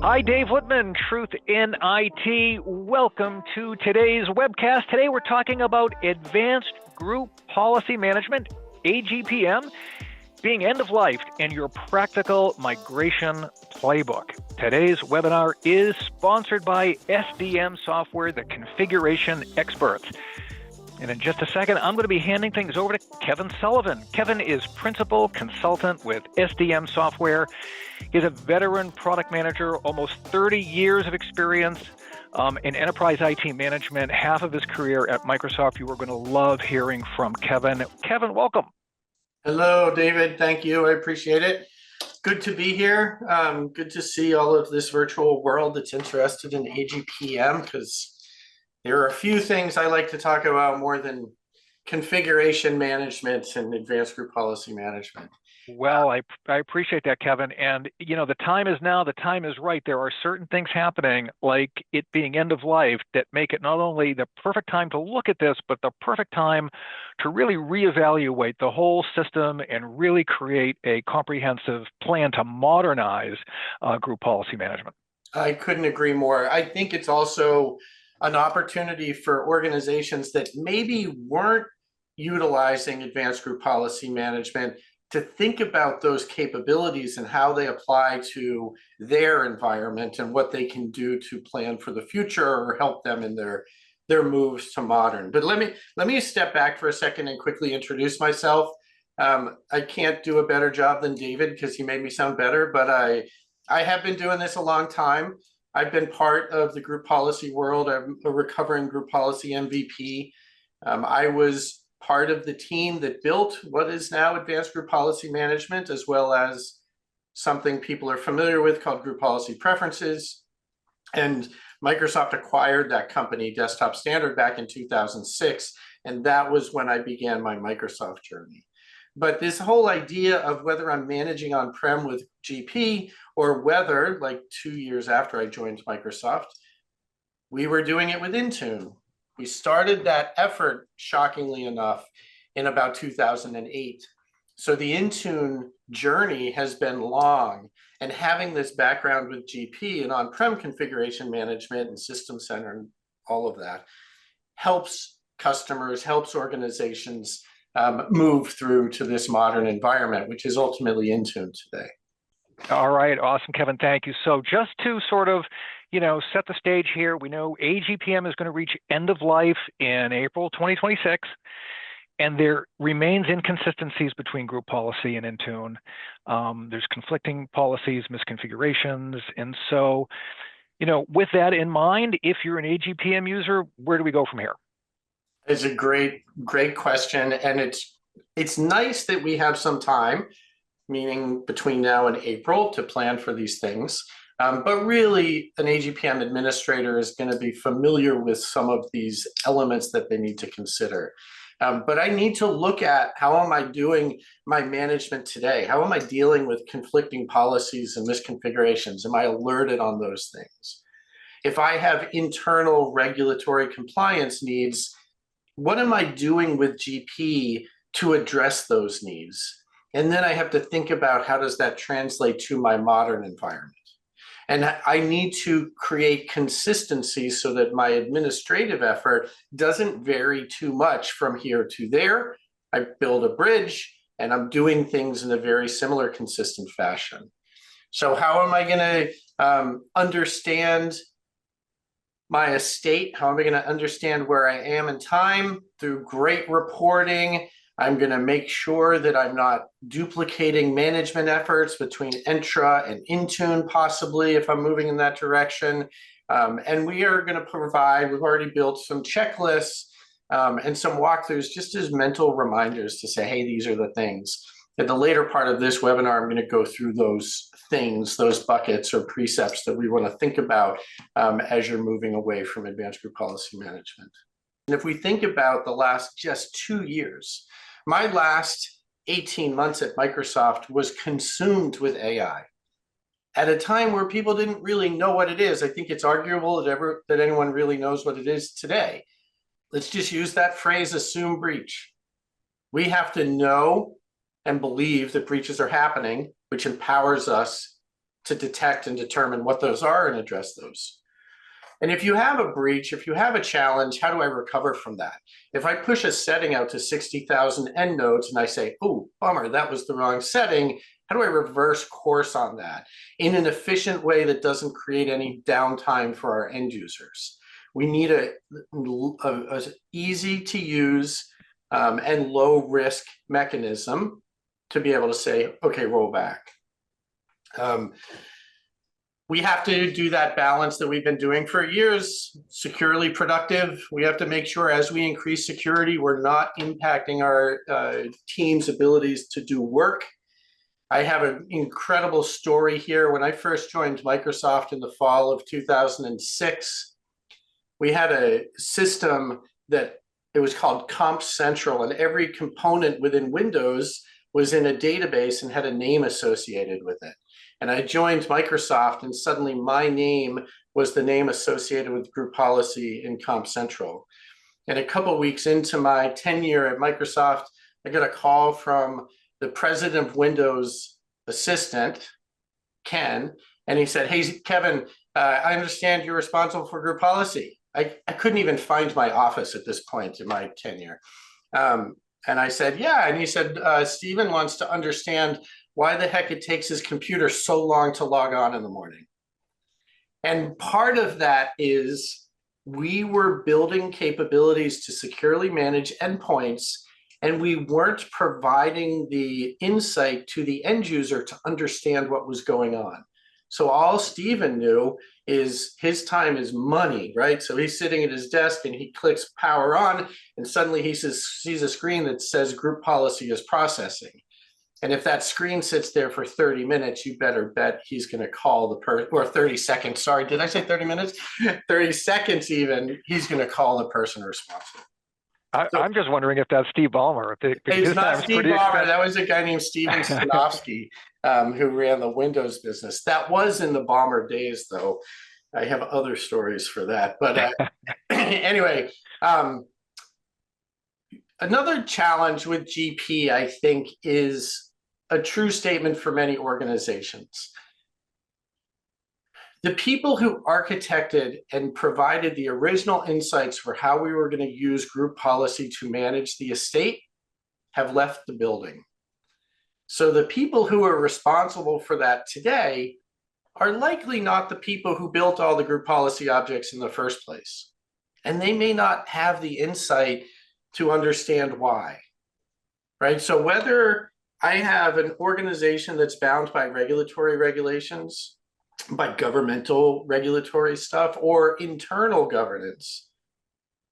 Hi, Dave Whitman, Truth in IT. Welcome to today's webcast. Today we're talking about Advanced Group Policy Management, AGPM, being end-of-life and your practical migration playbook. Today's webinar is sponsored by SDM Software, the configuration experts. And in just a second, I'm going to be handing things over to Kevin Sullivan. Kevin is Principal Consultant with SDM Software. He's a veteran product manager, almost 30 years of experience in enterprise IT management, half of his career at Microsoft. You are going to love hearing from Kevin. Kevin, welcome. Hello, David. Thank you. I appreciate it. Good to be here. Good to see all of this virtual world that's interested in AGPM, because there are a few things I like to talk about more than configuration management and advanced group policy management. Well, I appreciate that, Kevin. And, you know, the time is now, the time is right. There are certain things happening, like it being end of life, that make it not only the perfect time to look at this, but the perfect time to really reevaluate the whole system and really create a comprehensive plan to modernize group policy management. I couldn't agree more. I think it's also an opportunity for organizations that maybe weren't utilizing advanced group policy management to think about those capabilities and how they apply to their environment and what they can do to plan for the future or help them in their moves to modern. But let me step back for a second and quickly introduce myself. I can't do a better job than David because he made me sound better, but I have been doing this a long time. I've been part of the group policy world. I'm a recovering group policy MVP. I was part of the team that built what is now advanced group policy management, as well as something people are familiar with called group policy preferences. And Microsoft acquired that company, Desktop Standard, back in 2006. And that was when I began my Microsoft journey. But this whole idea of whether I'm managing on-prem with GP or whether, like 2 years after I joined Microsoft, we were doing it with Intune. We started that effort, shockingly enough, in about 2008. So the Intune journey has been long, and having this background with GP and on-prem configuration management and System Center and all of that helps customers, helps organizations move through to this modern environment, which is ultimately Intune today. All right, awesome, Kevin, thank you. So just to sort of, you know, set the stage here, we know AGPM is going to reach end of life in April 2026, and there remains inconsistencies between group policy and Intune. There's conflicting policies, misconfigurations, and so, you know, with that in mind, if you're an AGPM user, where do we go from here? It's a great question, and it's nice that we have some time, meaning between now and April, to plan for these things. But really, an AGPM administrator is going to be familiar with some of these elements that they need to consider. But I need to look at how am I doing my management today? How am I dealing with conflicting policies and misconfigurations? Am I alerted on those things? If I have internal regulatory compliance needs, what am I doing with GP to address those needs? And then I have to think about how does that translate to my modern environment? And I need to create consistency so that my administrative effort doesn't vary too much from here to there. I build a bridge and I'm doing things in a very similar, consistent fashion. So how am I going to understand my estate? How am I going to understand where I am in time? Through great reporting. I'm going to make sure that I'm not duplicating management efforts between Entra and Intune, possibly, if I'm moving in that direction. And we are going to provide, we've already built some checklists and some walkthroughs just as mental reminders to say, hey, these are the things. At the later part of this webinar, I'm going to go through those things, those buckets or precepts that we want to think about as you're moving away from advanced group policy management. And if we think about the last just 2 years, my last 18 months at Microsoft was consumed with AI. At a time where people didn't really know what it is. I think it's arguable that anyone really knows what it is today. Let's just use that phrase, assume breach. We have to know and believe that breaches are happening, which empowers us to detect and determine what those are and address those. And if you have a breach, if you have a challenge, how do I recover from that? If I push a setting out to 60,000 end nodes and I say, oh, bummer, that was the wrong setting, how do I reverse course on that in an efficient way that doesn't create any downtime for our end users? We need a easy to use and low risk mechanism to be able to say, okay, roll back. We have to do that balance that we've been doing for years, securely productive. We have to make sure as we increase security, we're not impacting our team's abilities to do work. I have an incredible story here. When I first joined Microsoft in the fall of 2006, we had a system that it was called Comp Central, and every component within Windows was in a database and had a name associated with it. And I joined Microsoft, and suddenly my name was the name associated with Group Policy in Comp Central. And a couple of weeks into my tenure at Microsoft, I got a call from the president of Windows assistant, Ken, and he said, hey, Kevin, I understand you're responsible for Group Policy. I couldn't even find my office at this point in my tenure. And I said, yeah. And he said, Stephen wants to understand why the heck it takes his computer so long to log on in the morning. And part of that is we were building capabilities to securely manage endpoints, and we weren't providing the insight to the end user to understand what was going on. So all Stephen knew is his time is money, right? So he's sitting at his desk and he clicks power on, and suddenly he sees a screen that says Group Policy is processing. And if that screen sits there for 30 minutes, you better bet he's going to call the person, or 30 seconds. Sorry, did I say 30 minutes? 30 seconds even, he's going to call the person responsible. I'm just wondering if that's Steve Ballmer. It's not Steve Ballmer. That was a guy named Steven Stanofsky who ran the Windows business. That was in the Ballmer days, though. I have other stories for that. But anyway, another challenge with GP, I think, is a true statement for many organizations. The people who architected and provided the original insights for how we were going to use Group Policy to manage the estate have left the building. So the people who are responsible for that today are likely not the people who built all the Group Policy objects in the first place. And they may not have the insight to understand why, right? So whether I have an organization that's bound by regulatory regulations, by governmental regulatory stuff, or internal governance,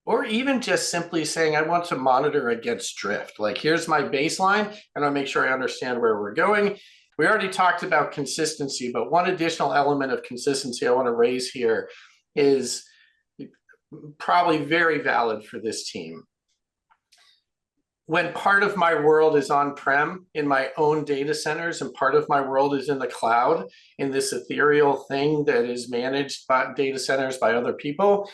or even just simply saying, I want to monitor against drift. Like, here's my baseline, and I'll make sure I understand where we're going. We already talked about consistency, but one additional element of consistency I want to raise here is probably very valid for this team. When part of my world is on-prem in my own data centers and part of my world is in the cloud in this ethereal thing that is managed by data centers by other people,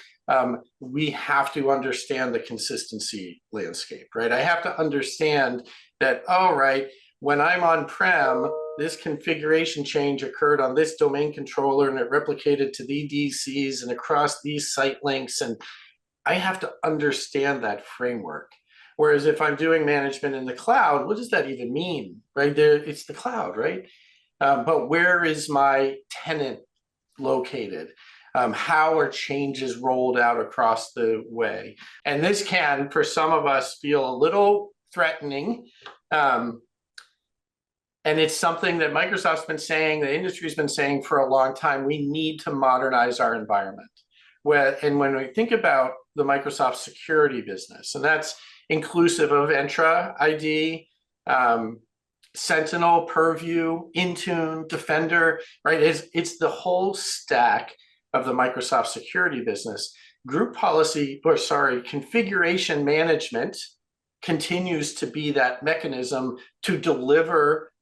we have to understand the consistency landscape, right? I have to understand that, all right, when I'm on-prem, this configuration change occurred on this domain controller and it replicated to the DCs and across these site links, and I have to understand that framework. Whereas if I'm doing management in the cloud, what does that even mean, right? It's the cloud, right? But where is my tenant located? How are changes rolled out across the way? And this can, for some of us, feel a little threatening. And it's something that Microsoft's been saying, the industry's been saying for a long time. We need to modernize our environment. And when we think about the Microsoft security business, and that's inclusive of Entra ID, Sentinel, Purview, Intune, Defender, right? It's the whole stack of the Microsoft security business. Configuration management continues to be that mechanism to deliver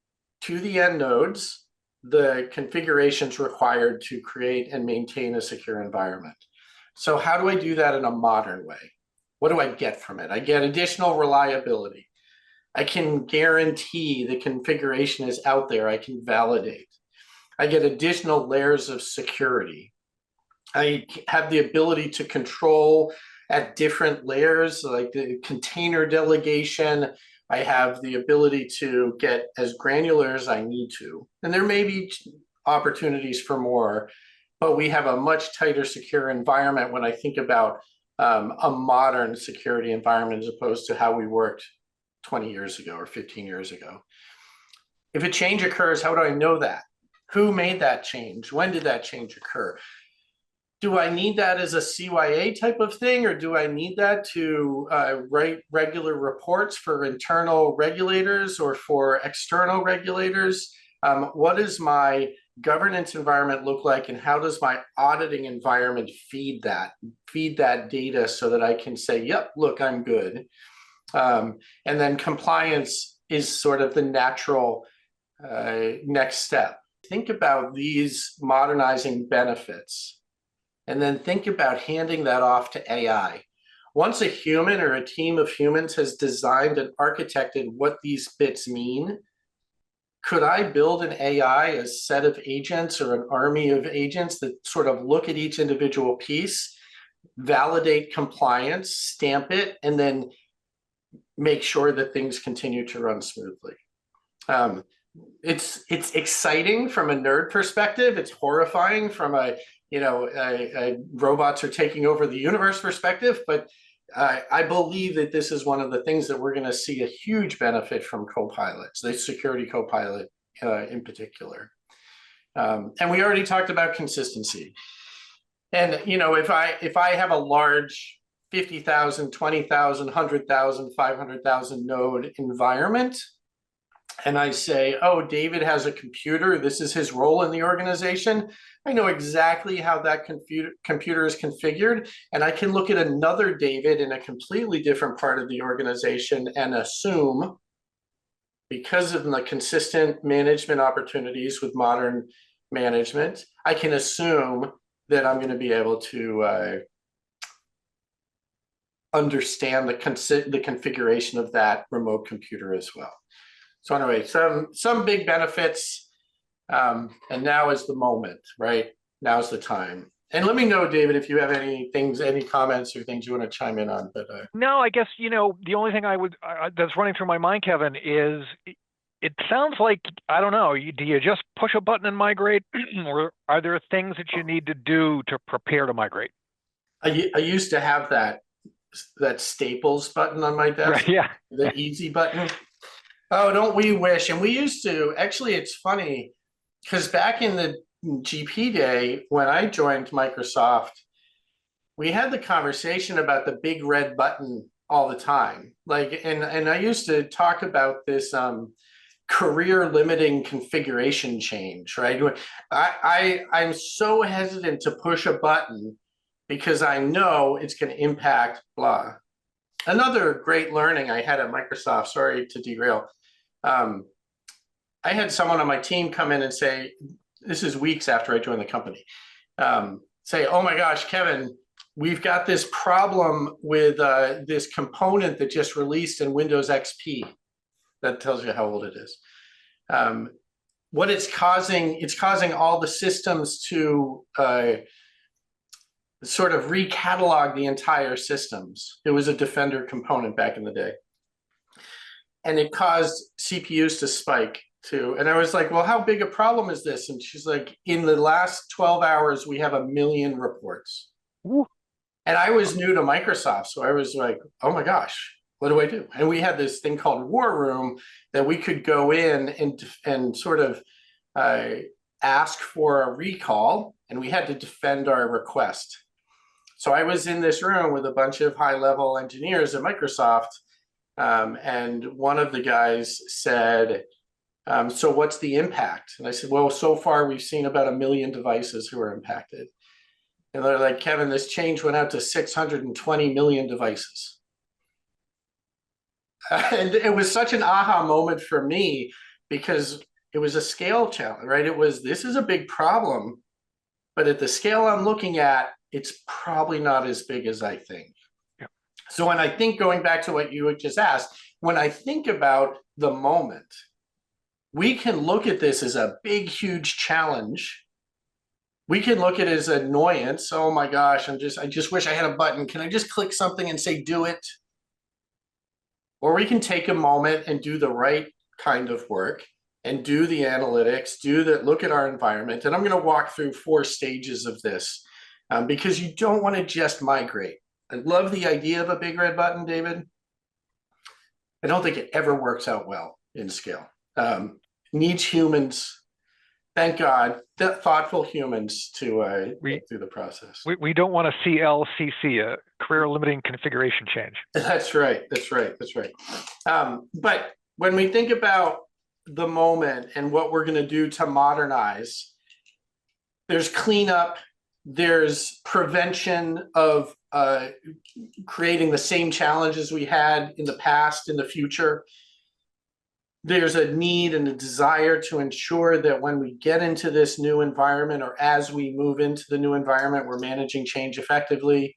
to the end nodes the configurations required to create and maintain a secure environment. So how do I do that in a modern way? What do I get from it? I get additional reliability. I can guarantee the configuration is out there. I can validate. I get additional layers of security. I have the ability to control at different layers, like the container delegation. I have the ability to get as granular as I need to. And there may be opportunities for more, but we have a much tighter secure environment when I think about a modern security environment as opposed to how we worked 20 years ago or 15 years ago. If a change occurs, how do I know that? Who made that change? When did that change occur? Do I need that as a CYA type of thing, or do I need that to write regular reports for internal regulators or for external regulators? What does my governance environment look like, and how does my auditing environment feed that data so that I can say, yep, look, I'm good. And then compliance is sort of the natural next step. Think about these modernizing benefits, and then think about handing that off to AI. Once a human or a team of humans has designed and architected what these bits mean, could I build an AI, a set of agents or an army of agents that sort of look at each individual piece, validate compliance, stamp it, and then make sure that things continue to run smoothly? It's exciting from a nerd perspective. It's horrifying from a robots are taking over the universe perspective, but I believe that this is one of the things that we're going to see a huge benefit from copilots, the security copilot in particular. And we already talked about consistency. And if I have a large 50,000, 20,000, 100,000, 500,000 node environment, and I say, oh, David has a computer, this is his role in the organization, I know exactly how that computer is configured, and I can look at another David in a completely different part of the organization and assume, because of the consistent management opportunities with modern management, I can assume that I'm going to be able to understand the configuration of that remote computer as well. So anyway, some big benefits, and now is the moment, right? Now's the time. And let me know, David, if you have any comments or things you want to chime in on. But no, I guess the only thing that's running through my mind, Kevin, is it sounds like, I don't know, do you just push a button and migrate, or are there things that you need to do to prepare to migrate? I used to have that Staples button on my desk, right, yeah, the easy button. Oh, don't we wish? And we used to, actually, it's funny, because back in the GP day, when I joined Microsoft, we had the conversation about the big red button all the time. And I used to talk about this career limiting configuration change, right? I'm so hesitant to push a button because I know it's going to impact blah. Another great learning I had at Microsoft, sorry to derail, I had someone on my team come in and say, this is weeks after I joined the company, say, oh my gosh, Kevin, we've got this problem with this component that just released in Windows XP. That tells you how old it is. What it's causing all the systems to sort of recatalog the entire systems. It was a Defender component back in the day. And it caused CPUs to spike too. And I was like, well, how big a problem is this? And she's like, in the last 12 hours, we have 1 million reports. Ooh. And I was new to Microsoft. So I was like, oh my gosh, what do I do? And we had this thing called War Room that we could go in and sort of ask for a recall, and we had to defend our request. So I was in this room with a bunch of high-level engineers at Microsoft, and one of the guys said, so what's the impact? And I said, well, so far we've seen about 1 million devices who are impacted. And they're like, Kevin, this change went out to 620 million devices. And it was such an aha moment for me, because it was a scale challenge, right? This is a big problem, but at the scale I'm looking at, it's probably not as big as I think. Yeah. So when I think, going back to what you had just asked, when I think about the moment, we can look at this as a big, huge challenge. We can look at it as annoyance. Oh my gosh, I just wish I had a button. Can I just click something and say, do it? Or we can take a moment and do the right kind of work and do the analytics, look at our environment. And I'm going to walk through 4 stages of this because you don't want to just migrate. I love the idea of a big red button, David. I don't think it ever works out well in scale. Needs humans, thank God, thoughtful humans to get through the process. We don't want a CLCC, a career limiting configuration change. That's right. But when we think about the moment and what we're going to do to modernize, there's cleanup, there's prevention of creating the same challenges we had in the past, in the future. There's a need and a desire to ensure that when we get into this new environment, or as we move into the new environment, we're managing change effectively.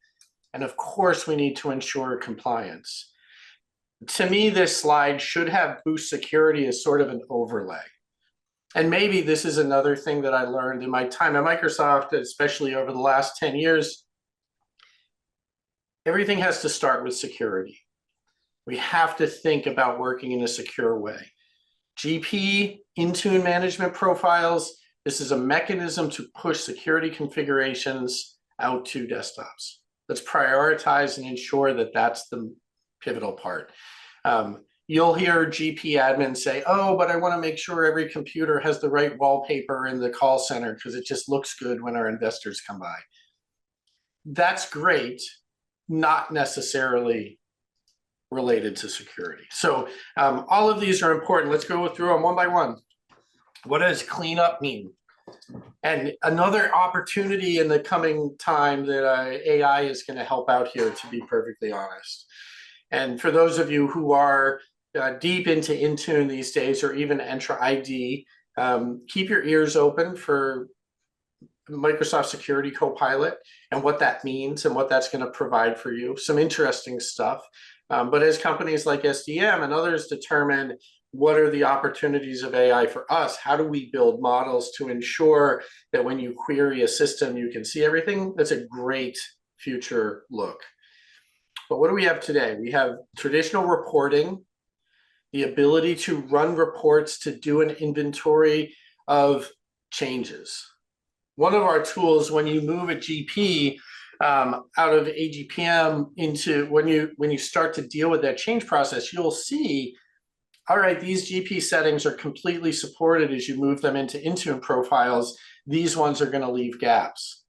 And of course, we need to ensure compliance. To me, this slide should have boost security as sort of an overlay. And maybe this is another thing that I learned in my time at Microsoft, especially over the last 10 years. Everything has to start with security. We have to think about working in a secure way. GP, Intune management profiles, this is a mechanism to push security configurations out to desktops. Let's prioritize and ensure that that's the pivotal part. You'll hear GP admins say, oh, but I want to make sure every computer has the right wallpaper in the call center because it just looks good when our investors come by. That's great, not necessarily related to security. So all of these are important. Let's go through them one by one. What does cleanup mean? And another opportunity in the coming time that AI is going to help out here, to be perfectly honest. And for those of you who are deep into Intune these days, or even Entra ID, keep your ears open for Microsoft Security Copilot and what that means and what that's going to provide for you. Some interesting stuff. But as companies like SDM and others determine what are the opportunities of AI for us, how do we build models to ensure that when you query a system, you can see everything? That's a great future look. But what do we have today? We have traditional reporting, the ability to run reports, to do an inventory of changes. One of our tools, when you move a GP out of AGPM into, when you start to deal with that change process, you'll see, all right, these GP settings are completely supported as you move them into Intune profiles. These ones are going to leave gaps.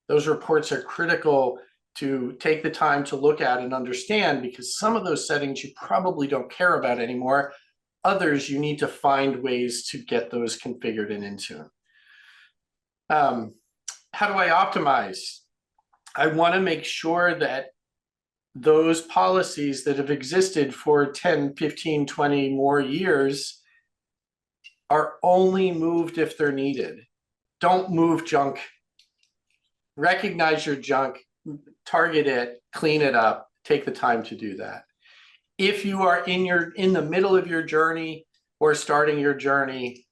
Those reports are critical to take the time to look at and understand, because some of those settings you probably don't care about anymore. Others, you need to find ways to get those configured in Intune. How do I optimize? I want to make sure that those policies that have existed for 10, 15, 20 more years are only moved if they're needed. Don't move junk. Recognize your junk, target it, clean it up, take the time to do that. If you are in the middle of your journey or starting your journey,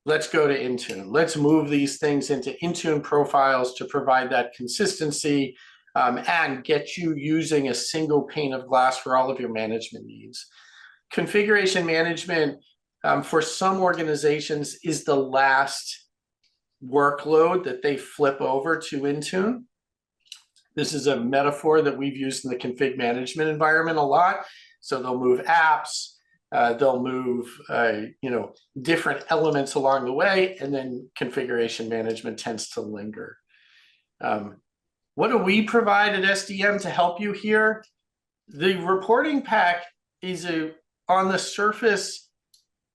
let's go to Intune. Let's move these things into Intune profiles to provide that consistency and get you using a single pane of glass for all of your management needs. Configuration management for some organizations is the last workload that they flip over to Intune. This is a metaphor that we've used in the config management environment a lot. So they'll move apps, they'll move different elements along the way, and then configuration management tends to linger. What do we provide at SDM to help you here? The reporting pack is on the surface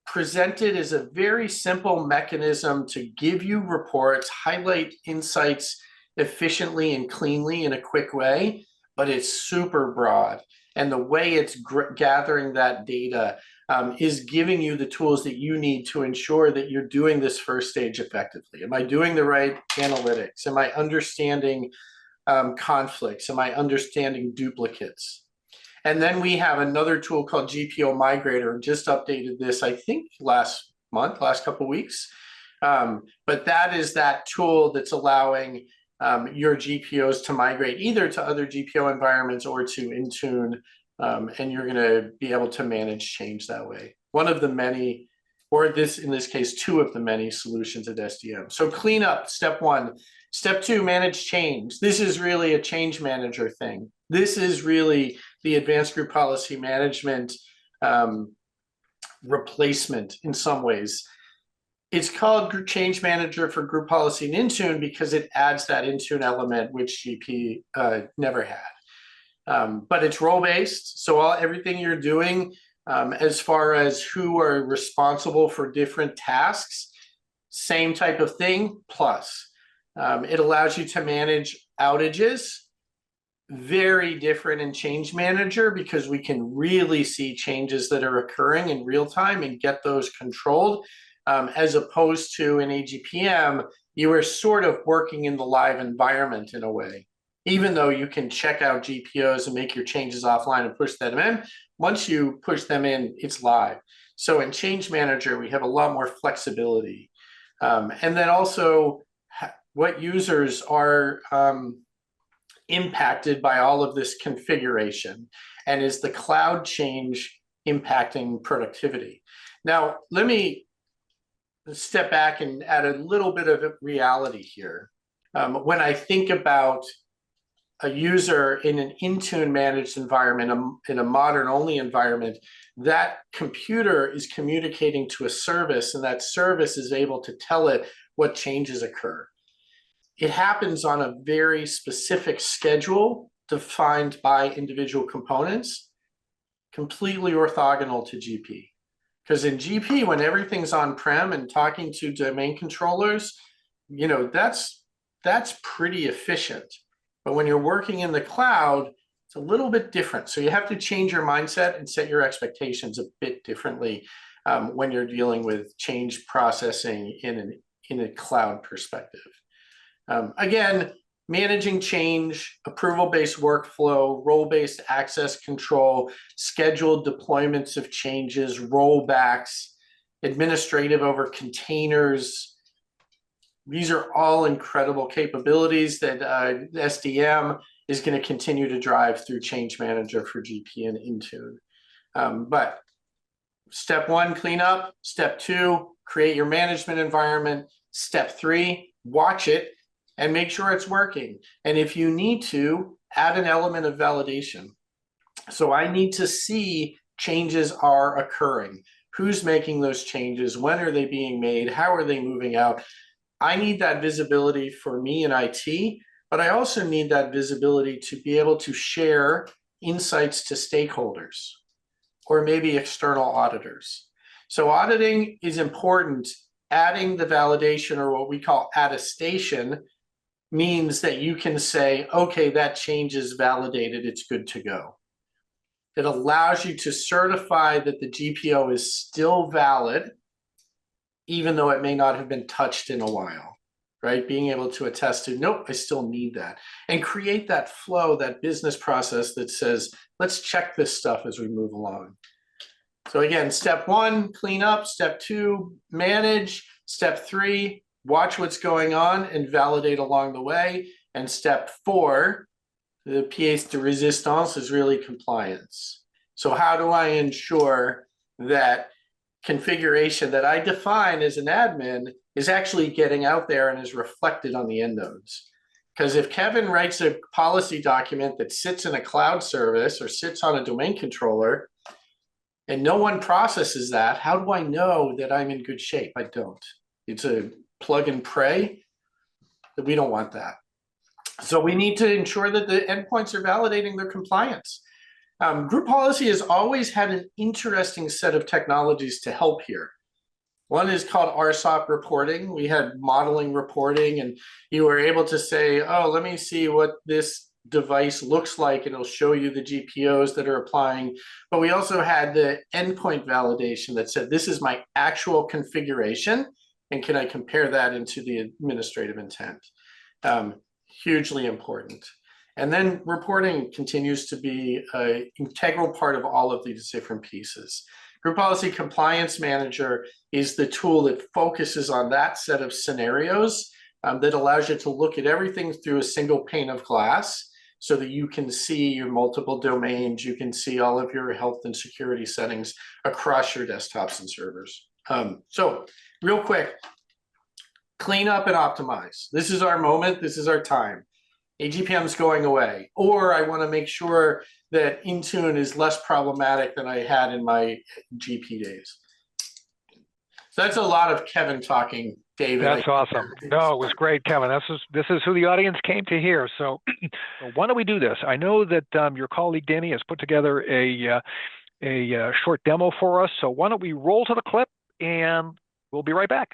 presented as a very simple mechanism to give you reports, highlight insights efficiently and cleanly in a quick way, but it's super broad. And the way it's gathering that data is giving you the tools that you need to ensure that you're doing this first stage effectively. Am I doing the right analytics? Am I understanding conflicts? Am I understanding duplicates? And then we have another tool called GPO Migrator, just updated this, I think, last month, last couple of weeks. But that is that tool that's allowing your GPOs to migrate either to other GPO environments or to Intune, and you're going to be able to manage change that way. One of the many, or in this case, two of the many solutions at SDM. So clean up, step one. Step two, manage change. This is really a change manager thing. This is really the advanced group policy management replacement in some ways. It's called Change Manager for Group Policy and Intune because it adds that Intune element, which GP never had. But it's role-based, so everything you're doing as far as who are responsible for different tasks, same type of thing, plus. It allows you to manage outages, very different in Change Manager because we can really see changes that are occurring in real time and get those controlled. As opposed to in AGPM, you are sort of working in the live environment in a way. Even though you can check out GPOs and make your changes offline and push them in, once you push them in, it's live. So in Change Manager, we have a lot more flexibility. And then also what users are impacted by all of this configuration, and is the cloud change impacting productivity? Now, let me step back and add a little bit of reality here. When I think about a user in an Intune managed environment, in a modern only environment, that computer is communicating to a service, and that service is able to tell it what changes occur. It happens on a very specific schedule defined by individual components, completely orthogonal to GP. Because in GP, when everything's on-prem and talking to domain controllers, that's pretty efficient. But when you're working in the cloud, it's a little bit different. So you have to change your mindset and set your expectations a bit differently when you're dealing with change processing in a cloud perspective. Again, managing change, approval-based workflow, role-based access control, scheduled deployments of changes, rollbacks, administrative over containers. These are all incredible capabilities that SDM is going to continue to drive through Change Manager for GP and Intune. But step one, clean up. Step two, create your management environment. Step three, watch it and make sure it's working. And if you need to, add an element of validation. So I need to see changes are occurring. Who's making those changes? When are they being made? How are they moving out? I need that visibility for me in IT, but I also need that visibility to be able to share insights to stakeholders or maybe external auditors. So auditing is important. Adding the validation, or what we call attestation, means that you can say, okay, that change is validated, it's good to go. It allows you to certify that the GPO is still valid, even though it may not have been touched in a while, right? Being able to attest to, nope, I still need that. And create that flow, that business process that says, let's check this stuff as we move along. So again, step one, clean up. Step two, manage. Step three, watch what's going on and validate along the way. And step four, the pièce de résistance, is really compliance. So how do I ensure that configuration that I define as an admin is actually getting out there and is reflected on the end nodes? Because if Kevin writes a policy document that sits in a cloud service or sits on a domain controller and no one processes that, how do I know that I'm in good shape? I don't. It's a plug and pray. That we don't want that. So we need to ensure that the endpoints are validating their compliance. Group policy has always had an interesting set of technologies to help here. One is called RSOP reporting. We had modeling reporting, and you were able to say, oh, let me see what this device looks like, and it'll show you the GPOs that are applying. But we also had the endpoint validation that said, this is my actual configuration, and can I compare that into the administrative intent? Hugely important. And then reporting continues to be an integral part of all of these different pieces. Group Policy Compliance Manager is the tool that focuses on that set of scenarios that allows you to look at everything through a single pane of glass so that you can see your multiple domains, you can see all of your health and security settings across your desktops and servers. So real quick, clean up and optimize. This is our moment, this is our time. AGPM is going away, or I want to make sure that Intune is less problematic than I had in my GP days. So that's a lot of Kevin talking, David. That's awesome. No, it was great, Kevin. This is who the audience came to hear. So why don't we do this? I know that your colleague Danny has put together a short demo for us. So why don't we roll to the clip, and we'll be right back.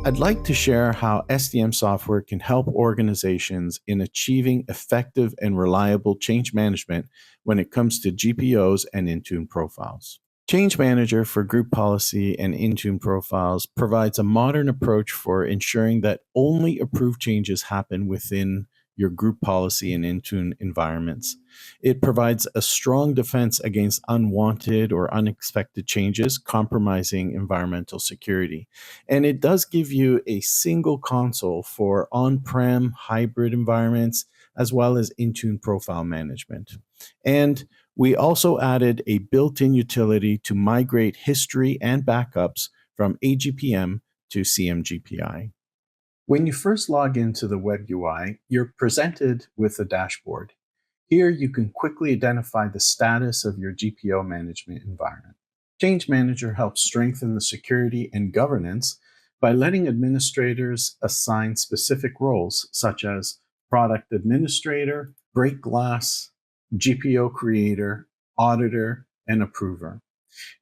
I'd like to share how SDM software can help organizations in achieving effective and reliable change management when it comes to GPOs and Intune profiles. Change Manager for Group Policy and Intune profiles provides a modern approach for ensuring that only approved changes happen within your Group Policy and Intune environments. It provides a strong defense against unwanted or unexpected changes compromising environmental security. And it does give you a single console for on-prem hybrid environments as well as Intune profile management. And we also added a built-in utility to migrate history and backups from AGPM to CMGPI. When you first log into the web UI, you're presented with a dashboard. Here you can quickly identify the status of your GPO management environment. Change Manager helps strengthen the security and governance by letting administrators assign specific roles such as product administrator, break glass, GPO creator, auditor, and approver.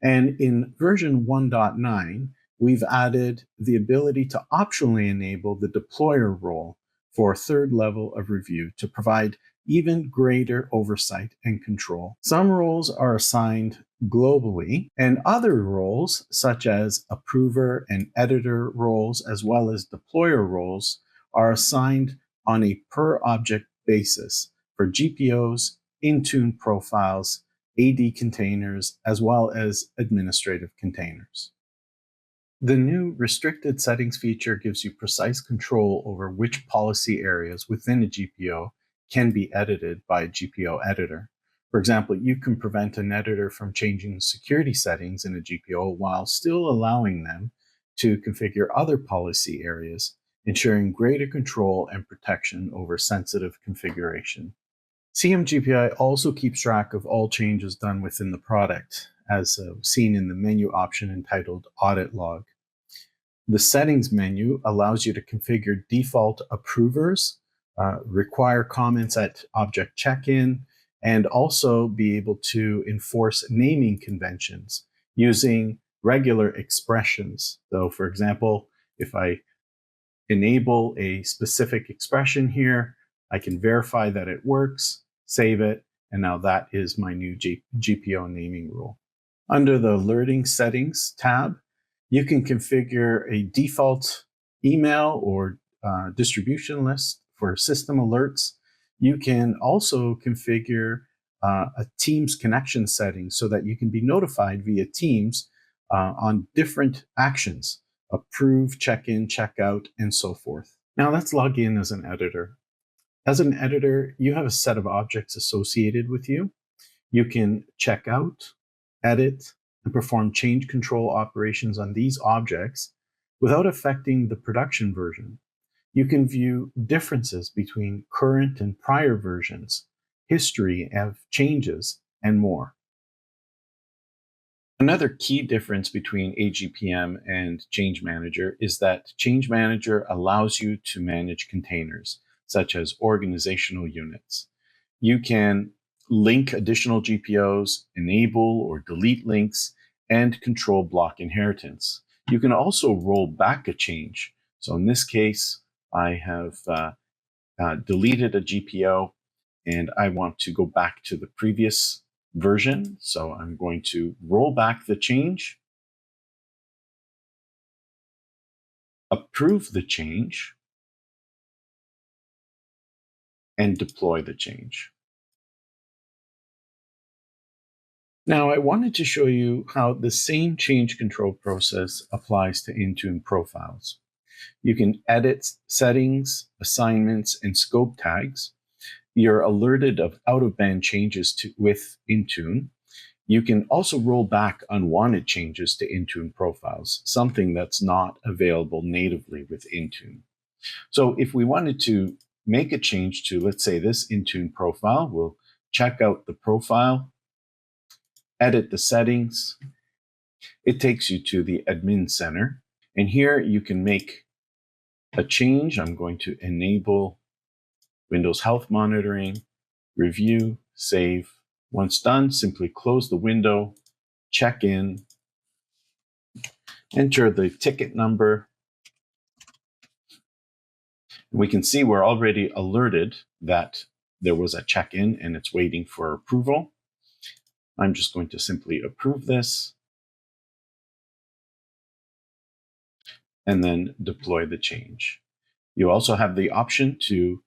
And in version 1.9, we've added the ability to optionally enable the deployer role for a third level of review to provide even greater oversight and control. Some roles are assigned globally, and other roles, such as approver and editor roles, as well as deployer roles, are assigned on a per object basis for GPOs, Intune profiles, AD containers, as well as administrative containers. The new restricted settings feature gives you precise control over which policy areas within a GPO can be edited by a GPO editor. For example, you can prevent an editor from changing security settings in a GPO while still allowing them to configure other policy areas, ensuring greater control and protection over sensitive configuration. CMGPI also keeps track of all changes done within the product, as seen in the menu option entitled Audit Log. The settings menu allows you to configure default approvers, require comments at object check-in, and also be able to enforce naming conventions using regular expressions. So, for example, if I enable a specific expression here, I can verify that it works, save it, and now that is my new GPO naming rule. Under the Alerting Settings tab, you can configure a default email or distribution list for system alerts. You can also configure a Teams connection setting so that you can be notified via Teams on different actions, approve, check-in, check-out, and so forth. Now let's log in as an editor. As an editor, you have a set of objects associated with you. You can check out, edit, and perform change control operations on these objects without affecting the production version. You can view differences between current and prior versions, history of changes, and more. Another key difference between AGPM and Change Manager is that Change Manager allows you to manage containers, such as organizational units. You can link additional GPOs, enable or delete links, and control block inheritance. You can also roll back a change. So in this case, I have deleted a GPO and I want to go back to the previous version. So I'm going to roll back the change, approve the change, and deploy the change. Now, I wanted to show you how the same change control process applies to Intune profiles. You can edit settings, assignments, and scope tags. You're alerted of out-of-band changes with Intune. You can also roll back unwanted changes to Intune profiles, something that's not available natively with Intune. So if we wanted to make a change to, let's say, this Intune profile, we'll check out the profile, edit the settings. It takes you to the admin center. And here you can make a change. I'm going to enable Windows Health Monitoring, review, save. Once done, simply close the window, check in, enter the ticket number. We can see we're already alerted that there was a check-in and it's waiting for approval. I'm just going to simply approve this and then deploy the change. You also have the option to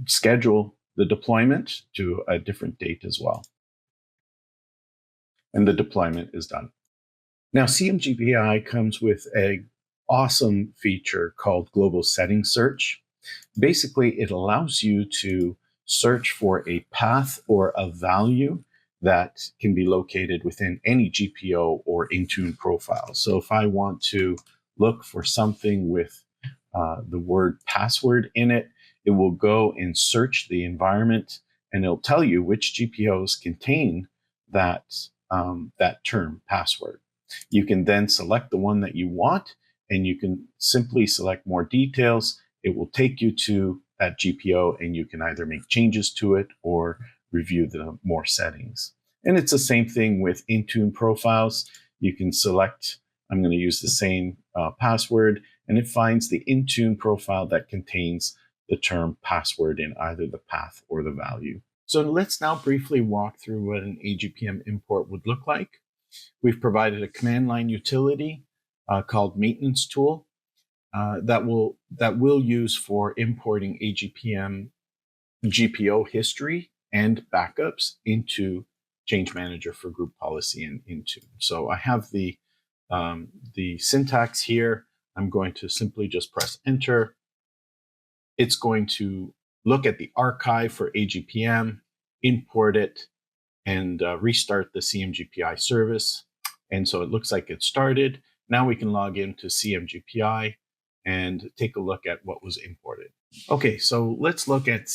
schedule the deployment to a different date as well. And the deployment is done. Now, CMGPI comes with an awesome feature called Global Setting Search. Basically, it allows you to search for a path or a value that can be located within any GPO or Intune profile. So if I want to look for something with the word password in it, it will go and search the environment and it'll tell you which GPOs contain that term password. You can then select the one that you want and you can simply select more details. It will take you to that GPO and you can either make changes to it or review the more settings. And it's the same thing with Intune profiles. You can select, I'm going to use the same password, and it finds the Intune profile that contains the term password in either the path or the value. So let's now briefly walk through what an AGPM import would look like. We've provided a command line utility called maintenance tool that we'll use for importing AGPM GPO history and backups into Change Manager for Group Policy and Intune. So I have the syntax here. I'm going to simply just press enter. It's going to look at the archive for AGPM, import it, and restart the CMGPI service. And so it looks like it started. Now we can log into CMGPI and take a look at what was imported. Okay, so let's look at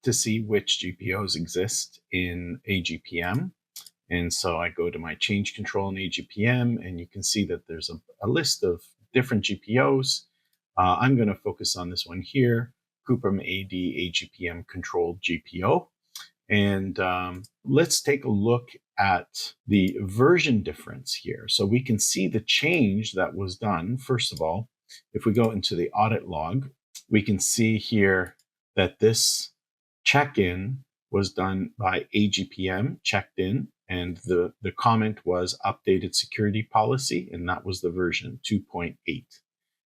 to see which GPOs exist in AGPM. And so I go to my change control in AGPM, and you can see that there's a list of different GPOs. I'm going to focus on this one here, Cuprum AD AGPM controlled GPO. And let's take a look at the version difference here. So we can see the change that was done. First of all, if we go into the audit log, we can see here that this check-in was done by AGPM, checked in, and the comment was updated security policy, and that was the version 2.8.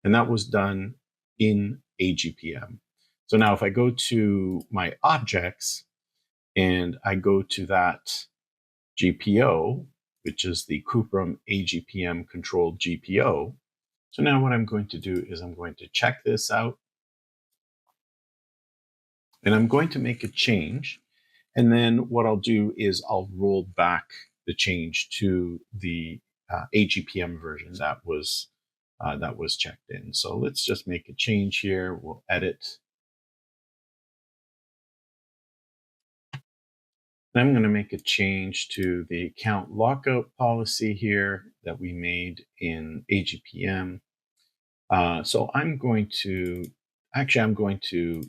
And that was done in AGPM. So now if I go to my objects, and I go to that GPO, which is the Cuprum AGPM controlled GPO. So now what I'm going to do is I'm going to check this out. And I'm going to make a change. And then what I'll do is I'll roll back the change to the AGPM version that was checked in. So let's just make a change here. We'll edit. I'm going to make a change to the account lockout policy here that we made in AGPM. So I'm going to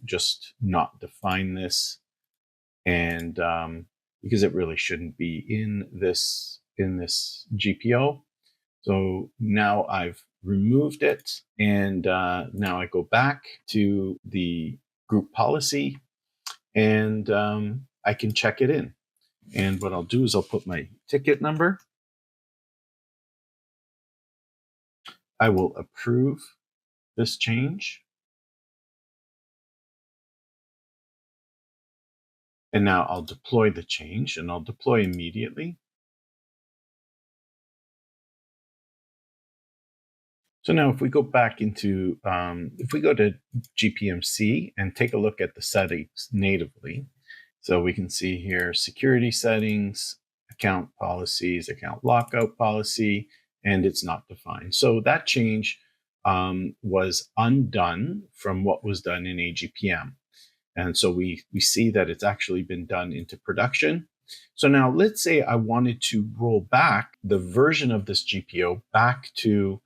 just not define this, and because it really shouldn't be in this GPO. So now I've removed it, and now I go back to the group policy, and I can check it in. And what I'll do is I'll put my ticket number. I will approve this change. And now I'll deploy the change, and I'll deploy immediately. So now if we go back into, if we go to GPMC and take a look at the settings natively, so we can see here security settings, account policies, account lockout policy, and it's not defined. So that change was undone from what was done in AGPM. And so we see that it's actually been done into production. So now let's say I wanted to roll back the version of this GPO back to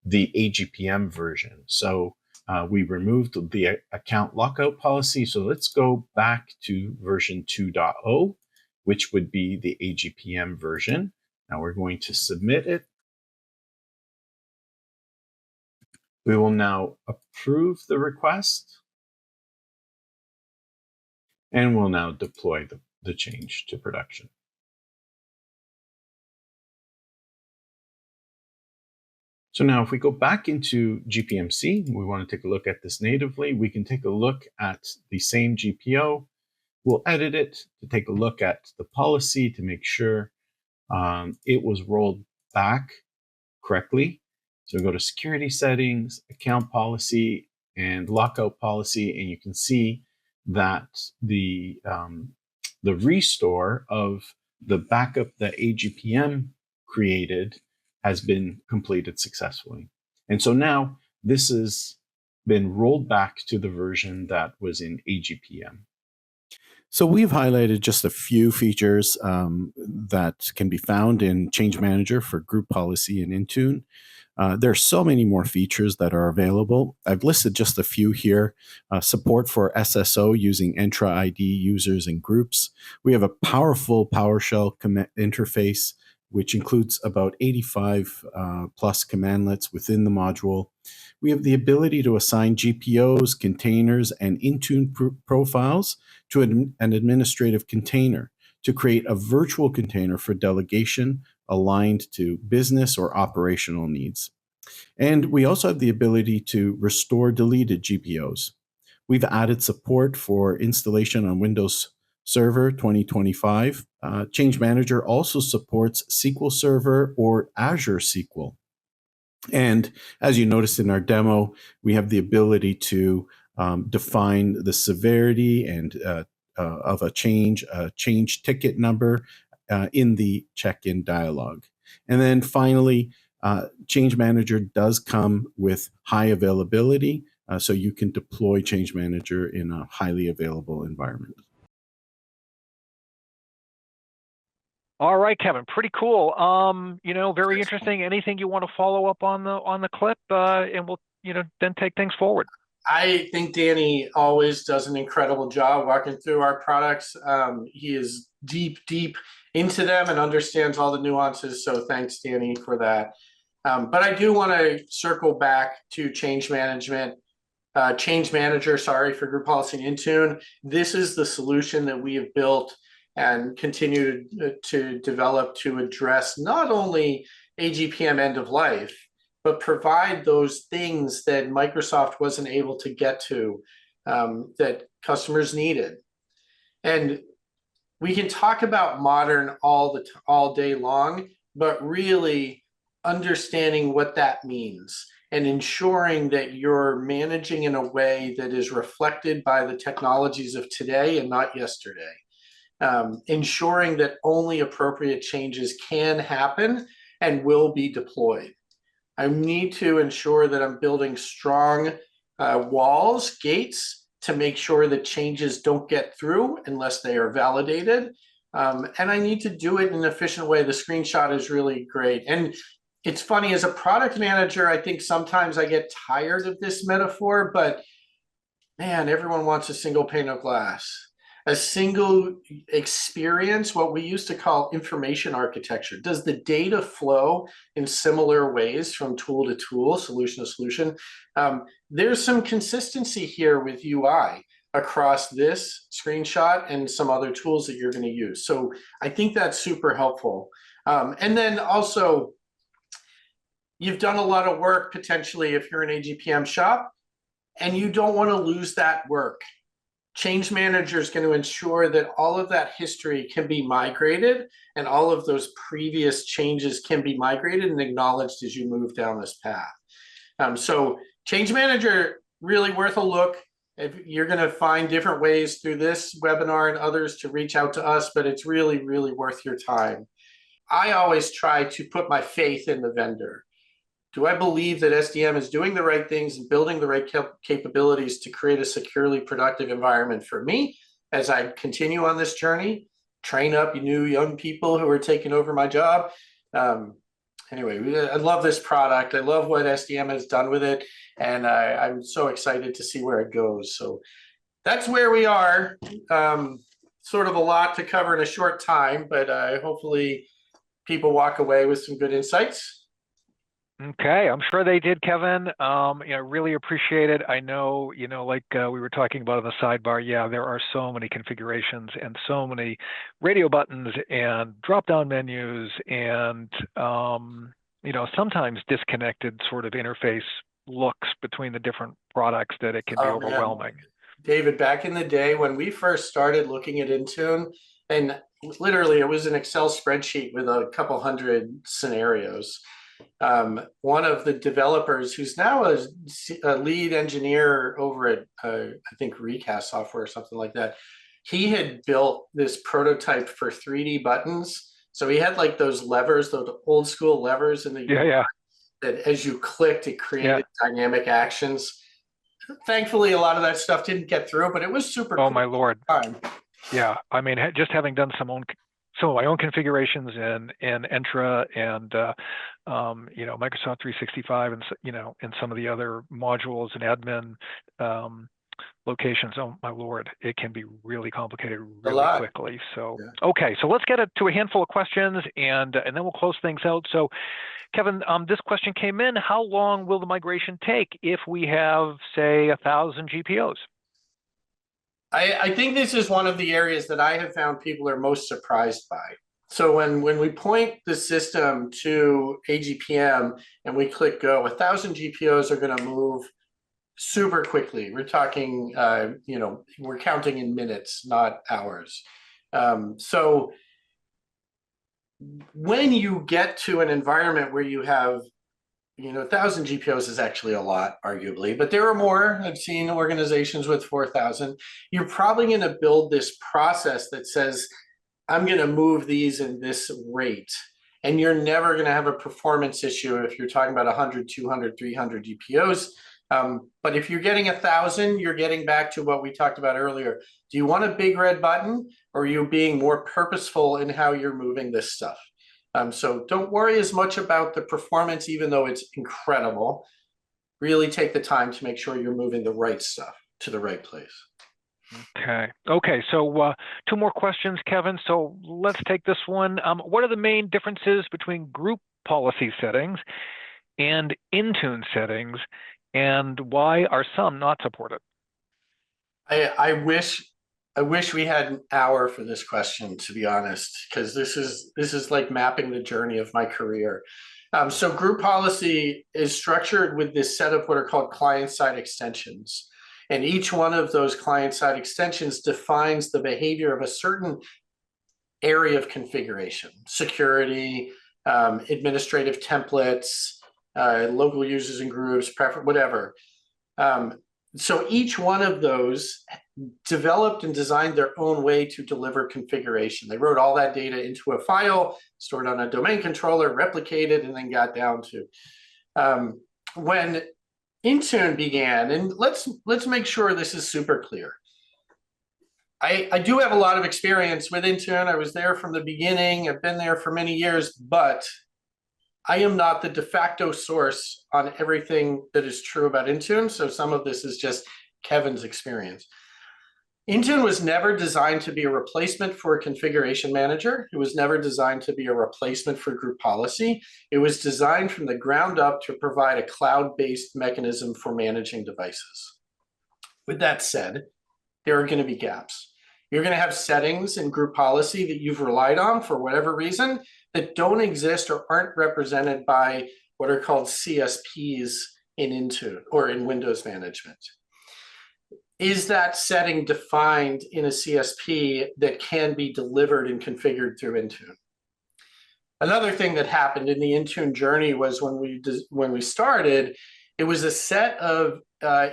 the AGPM version. So we removed the account lockout policy. So let's go back to version 2.0, which would be the AGPM version. Now we're going to submit it. We will now approve the request. And we'll now deploy the change to production. So now if we go back into GPMC, we want to take a look at this natively. We can take a look at the same GPO. We'll edit it to take a look at the policy to make sure it was rolled back correctly. So we go to security settings, account policy, and lockout policy, and you can see that the restore of the backup that AGPM created has been completed successfully. And so now this has been rolled back to the version that was in AGPM. So we've highlighted just a few features that can be found in Change Manager for Group Policy and Intune. There are so many more features that are available. I've listed just a few here. Support for SSO using Entra ID users and groups. We have a powerful PowerShell interface, which includes about 85 plus commandlets within the module. We have the ability to assign GPOs, containers, and Intune profiles to an administrative container to create a virtual container for delegation aligned to business or operational needs. And we also have the ability to restore deleted GPOs. We've added support for installation on Windows Server 2025. Change Manager also supports SQL Server or Azure SQL. And as you noticed in our demo, we have the ability to define the severity and of a change ticket number in the check-in dialog. And then finally, Change Manager does come with high availability, so you can deploy Change Manager in a highly available environment. All right, Kevin, pretty cool. Very interesting. Anything you want to follow up on the clip, and we'll then take things forward. I think Danny always does an incredible job walking through our products. He is deep into them and understands all the nuances. So thanks, Danny, for that. But I do want to circle back to Change Manager, for Group Policy and Intune. This is the solution that we have built and continue to develop to address not only AGPM end of life, but provide those things that Microsoft wasn't able to get to that customers needed. And we can talk about modern all day long, but really understanding what that means and ensuring that you're managing in a way that is reflected by the technologies of today and not yesterday. Ensuring that only appropriate changes can happen and will be deployed. I need to ensure that I'm building strong walls, gates, to make sure that changes don't get through unless they are validated. And I need to do it in an efficient way. The screenshot is really great. And it's funny, as a product manager, I think sometimes I get tired of this metaphor, but man, everyone wants a single pane of glass. A single experience, what we used to call information architecture. Does the data flow in similar ways from tool to tool, solution to solution? There's some consistency here with UI across this screenshot and some other tools that you're going to use. So I think that's super helpful. And then also, you've done a lot of work potentially if you're an AGPM shop, and you don't want to lose that work. Change Manager is going to ensure that all of that history can be migrated and all of those previous changes can be migrated and acknowledged as you move down this path. So Change Manager, really worth a look. If you're going to find different ways through this webinar and others to reach out to us, but it's really, really worth your time. I always try to put my faith in the vendor. Do I believe that SDM is doing the right things and building the right capabilities to create a securely productive environment for me as I continue on this journey, train up new young people who are taking over my job? Anyway, I love this product. I love what SDM has done with it, and I'm so excited to see where it goes. So that's where we are. Sort of a lot to cover in a short time, but hopefully people walk away with some good insights. Okay, I'm sure they did, Kevin. Really appreciate it. I know, like we were talking about in the sidebar, yeah, there are so many configurations and so many radio buttons and drop-down menus and, sometimes disconnected sort of interface looks between the different products that it can be overwhelming. Man. David, back in the day when we first started looking at Intune, and literally it was an Excel spreadsheet with a couple hundred scenarios. One of the developers, who's now a lead engineer over at I think Recast Software or something like that, he had built this prototype for 3D buttons. So he had like those levers, those old school levers in the UI that as you clicked, it created dynamic actions. Thankfully, a lot of that stuff didn't get through, but it was super cool. Oh my Lord. Yeah, I mean, just having done some of my own configurations in Entra and Microsoft 365 and some of the other modules and admin locations. Oh my Lord, it can be really complicated really quickly. So okay, so let's get to a handful of questions and then we'll close things out. So Kevin, this question came in: how long will the migration take if we have, say, 1,000 GPOs? I think this is one of the areas that I have found people are most surprised by. So when we point the system to AGPM and we click go, 1,000 GPOs are going to move super quickly. We're talking, we're counting in minutes, not hours. So when you get to an environment where you have 1,000 GPOs is actually a lot, arguably, but there are more. I've seen organizations with 4,000. You're probably going to build this process that says, I'm going to move these in this rate. And you're never going to have a performance issue if you're talking about 100, 200, 300 GPOs. But if you're getting 1,000, you're getting back to what we talked about earlier. Do you want a big red button, or are you being more purposeful in how you're moving this stuff? So don't worry as much about the performance, even though it's incredible. Really take the time to make sure you're moving the right stuff to the right place. Okay. So 2 more questions, Kevin. So let's take this one. What are the main differences between group policy settings and Intune settings, and why are some not supported? I wish we had an hour for this question, to be honest, because this is like mapping the journey of my career. So group policy is structured with this set of what are called client-side extensions. And each one of those client-side extensions defines the behavior of a certain area of configuration: security, administrative templates, local users and groups, whatever. So each one of those developed and designed their own way to deliver configuration. They wrote all that data into a file, stored on a domain controller, replicated, and then got down to when Intune began. And let's make sure this is super clear. I do have a lot of experience with Intune. I was there from the beginning. I've been there for many years, but I am not the de facto source on everything that is true about Intune. So some of this is just Kevin's experience. Intune was never designed to be a replacement for a configuration manager. It was never designed to be a replacement for group policy. It was designed from the ground up to provide a cloud-based mechanism for managing devices. With that said, there are going to be gaps. You're going to have settings in group policy that you've relied on for whatever reason that don't exist or aren't represented by what are called CSPs in Intune or in Windows management. Is that setting defined in a CSP that can be delivered and configured through Intune? Another thing that happened in the Intune journey was when we started, It was a set of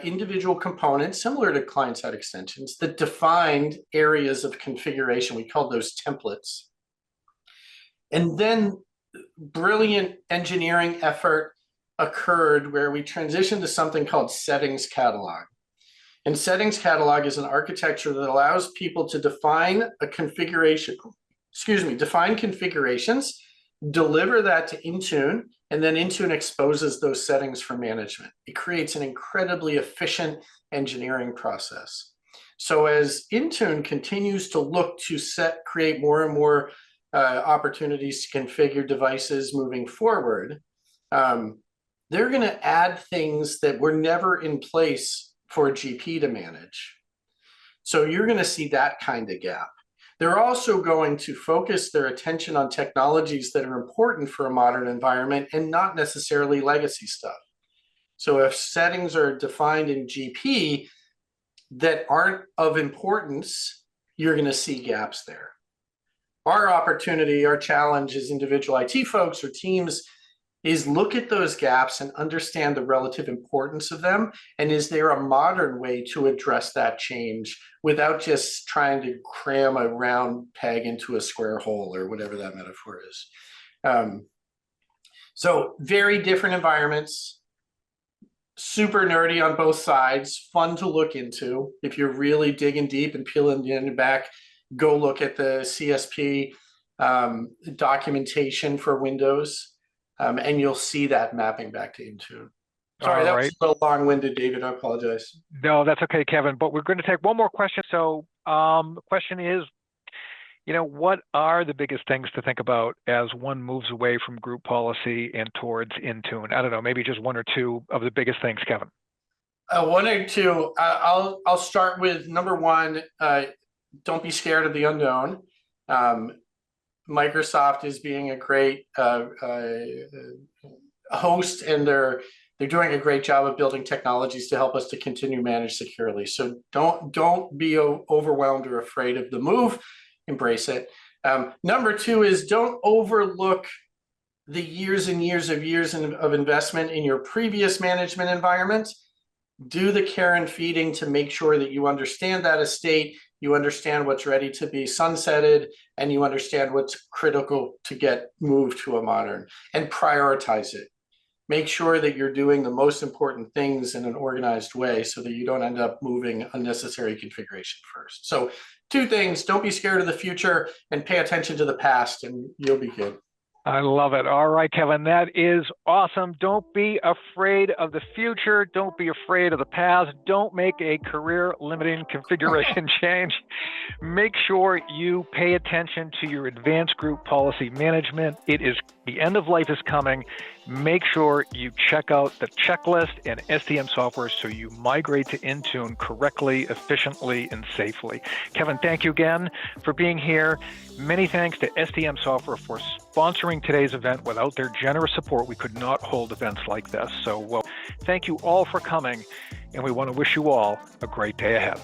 individual components similar to client-side extensions that defined areas of configuration. We called those templates. And then brilliant engineering effort occurred where we transitioned to something called settings catalog. And settings catalog is an architecture that allows people to define a configuration, define configurations, deliver that to Intune, and then Intune exposes those settings for management. It creates an incredibly efficient engineering process. So as Intune continues to look to create more and more opportunities to configure devices moving forward, they're going to add things that were never in place for a GP to manage. So you're going to see that kind of gap. They're also going to focus their attention on technologies that are important for a modern environment and not necessarily legacy stuff. So if settings are defined in GP that aren't of importance, you're going to see gaps there. Our opportunity, our challenge as individual IT folks or teams is look at those gaps and understand the relative importance of them. And is there a modern way to address that change without just trying to cram a round peg into a square hole or whatever that metaphor is? So very different environments, super nerdy on both sides, fun to look into. If you're really digging deep and peeling the end and back, go look at the CSP documentation for Windows. And you'll see that mapping back to Intune. Sorry, that was a little long-winded, David. I apologize. No, that's okay, Kevin. But we're going to take one more question. So the question is, what are the biggest things to think about as one moves away from group policy and towards Intune? I don't know, maybe just one or two of the biggest things, Kevin. One or two. I'll start with number one. Don't be scared of the unknown. Microsoft is being a great host, and they're doing a great job of building technologies to help us to continue manage securely. So don't be overwhelmed or afraid of the move. Embrace it. Number two is don't overlook the years and years of investment in your previous management environment. Do the care and feeding to make sure that you understand that estate, you understand what's ready to be sunsetted, and you understand what's critical to get moved to a modern, and prioritize it. Make sure that you're doing the most important things in an organized way so that you don't end up moving unnecessary configuration first. So two things: don't be scared of the future and pay attention to the past, and you'll be good. I love it. All right, Kevin, that is awesome. Don't be afraid of the future. Don't be afraid of the past. Don't make a career-limiting configuration change. Make sure you pay attention to your advanced group policy management. The end of life is coming. Make sure you check out the checklist and SDM software so you migrate to Intune correctly, efficiently, and safely. Kevin, thank you again for being here. Many thanks to SDM Software for sponsoring today's event. Without their generous support, we could not hold events like this. So thank you all for coming, and we want to wish you all a great day ahead.